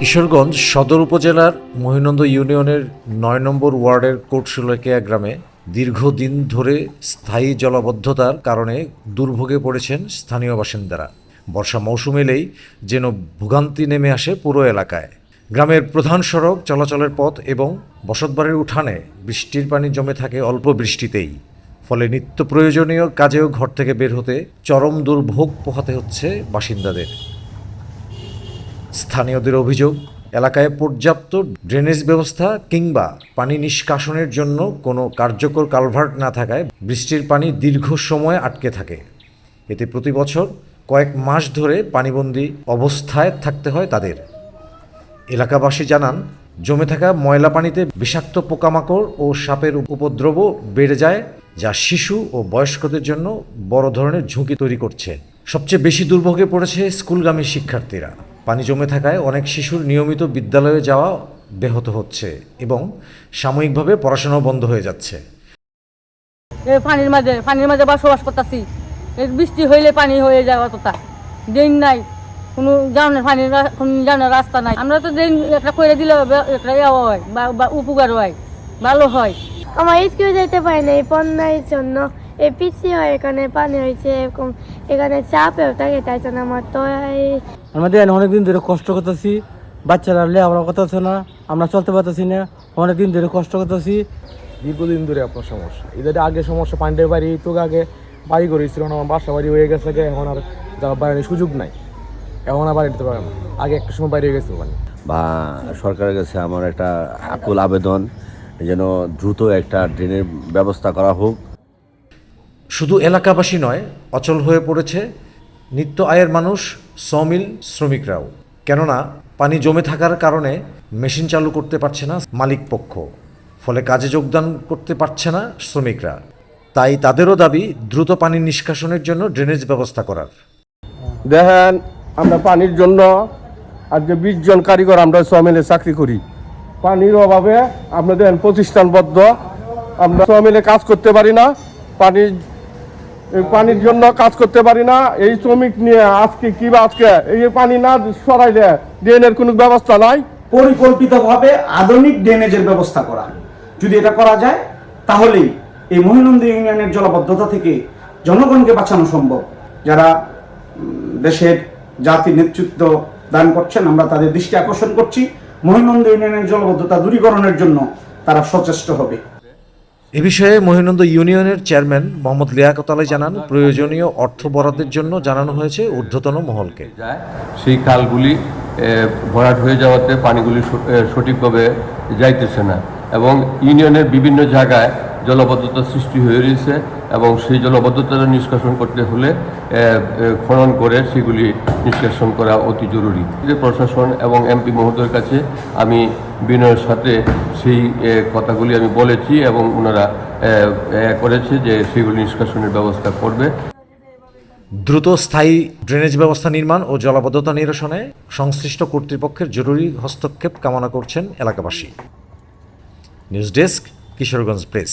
কিশোরগঞ্জ সদর উপজেলার মহিনন্দ ইউনিয়নের ৯ নম্বর ওয়ার্ডের কোটশুলেকিয়া গ্রামে দীর্ঘদিন ধরে স্থায়ী জলাবদ্ধতার কারণে দুর্ভোগে পড়েছেন স্থানীয় বাসিন্দারা। বর্ষা মৌসুম এলেই যেন ভোগান্তি নেমে আসে পুরো এলাকায়। গ্রামের প্রধান সড়ক, চলাচলের পথ এবং বসতবাড়ির উঠানে বৃষ্টির পানি জমে থাকে অল্প বৃষ্টিতেই। ফলে নিত্য প্রয়োজনীয় কাজেও ঘর থেকে বের হতে চরম দুর্ভোগ পোহাতে হচ্ছে বাসিন্দাদের। স্থানীয়দের অভিযোগ, এলাকায় পর্যাপ্ত ড্রেনেজ ব্যবস্থা কিংবা পানি নিষ্কাশনের জন্য কোনো কার্যকর কালভার্ট না থাকায় বৃষ্টির পানি দীর্ঘ সময় আটকে থাকে। এতে প্রতি বছর কয়েক মাস ধরে পানিবন্দী অবস্থায় থাকতে হয় তাদের। এলাকাবাসী জানান, জমে থাকা ময়লা পানিতে বিষাক্ত পোকামাকড় ও সাপের উপদ্রবও বেড়ে যায়, যা শিশু ও বয়স্কদের জন্য বড় ধরনের ঝুঁকি তৈরি করছে। সবচেয়ে বেশি দুর্ভোগে পড়েছে স্কুলগামী শিক্ষার্থীরা। পানি জমে থাকায় অনেক শিশুর নিয়মিত বিদ্যালয়ে যাওয়া ব্যাহত হচ্ছে এবং সাময়িকভাবে পড়াশোনাও বন্ধ হয়ে যাচ্ছে। পানির মাঝে বসবাস করতেছি। বৃষ্টি হইলে পানি হয়ে যায়, অতটা ড্রেন নাই, কোনো জানার রাস্তা নাই। আমরা তো ড্রেন একটা করে দিলে একটা হয় বা উপকার হয়, ভালো হয়। আমার স্কুলে যেতে পারি না এই বন্যার জন্য। এই পিসি হয়, এখানে পানি হয়েছে, এরকম এখানে চাপেও থাকে, তাই জন্য আমার তো আমাদের অনেকদিন ধরে কষ্ট করতেছি, বাচ্চারা লেখাপড়া করতেছে না, আমরা চলতে পারতেছি না, অনেকদিন ধরে কষ্ট করতেছি। দীর্ঘদিন ধরে আপনার সমস্যা, এদের আগে সমস্যা পানির বাড়ি তো আগে বাড়ি করেছিল না, আমার বাসা বাড়ি হয়ে গেছে, এখন আর যাওয়ার বাড়ির সুযোগ নাই, এখন আর বাড়ি দিতে পারে না। আগে একটা সময় বাইরে হয়ে গেছে পানি। বা সরকারের কাছে আমার একটা আকুল আবেদন, যেন দ্রুত একটা ড্রেনের ব্যবস্থা করা হোক। শুধু এলাকাবাসী নয়, অচল হয়ে পড়েছে নিত্য আয়ের মানুষ, সমিল শ্রমিকরাও। কেননা পানি জমে থাকার কারণে মেশিন চালু করতে পারছে না মালিক পক্ষ, ফলে কাজে যোগদান করতে পারছে না শ্রমিকরা। তাই তাদেরও দাবি দ্রুত পানি নিষ্কাশনের জন্য ড্রেনেজ ব্যবস্থা করার। দেখেন, আমরা পানির জন্য আজ যে 20 জন কারিগর আমরা সমিলে চাকরি করি, পানির অভাবে আমরা দেখেন প্রতিষ্ঠানবদ্ধ, আমরা সমিলে কাজ করতে পারি না, পানির জন্য কাজ করতে পারি না। এই শ্রমিক নিয়ে আজকে এই পানি না সরাইলে ড্রেনের কোনো ব্যবস্থা নাই। পরিকল্পিতভাবে আধুনিক ড্রেনেজের ব্যবস্থা করা, যদি এটা করা যায় তাহলেই এই মহিনন্দ ইউনিয়নের জলাবদ্ধতা থেকে জনগণকে বাঁচানো সম্ভব। যারা দেশের জাতির নেতৃত্ব দান করছেন, আমরা তাদের দৃষ্টি আকর্ষণ করছি, মহিনন্দ ইউনিয়নের জলাবদ্ধতা দূরীকরণের জন্য তারা সচেষ্ট হবে। এ বিষয়ে মহিনন্দ ইউনিয়নের চেয়ারম্যান মোহাম্মদ লিয়াকত আলী জানান, প্রয়োজনীয় অর্থ বরাদ্দের জন্য জানানো হয়েছে ঊর্ধ্বতন মহলকে। সেই খালগুলি ভরাট হয়ে যাওয়াতে পানিগুলি সঠিকভাবে যাইতেছে না এবং ইউনিয়নের বিভিন্ন জায়গায় জলাবদ্ধতা সৃষ্টি হয়ে রয়েছে এবং সেই জলাবদ্ধতা নিষ্কাশন করতে হলে খনন করে সেগুলি নিষ্কাশন করা অতি জরুরি। প্রশাসন এবং এমপি মহোদয়ের কাছে আমি বিনয়ের সাথে সেই কথাগুলি আমি বলেছি এবং ওনারা করেছে যে সেগুলি নিষ্কাশনের ব্যবস্থা করবে। দ্রুত স্থায়ী ড্রেনেজ ব্যবস্থা নির্মাণ ও জলাবদ্ধতা নিরসনে সংশ্লিষ্ট কর্তৃপক্ষের জরুরি হস্তক্ষেপ কামনা করছেন এলাকাবাসী। News desk, Kishoreganj press.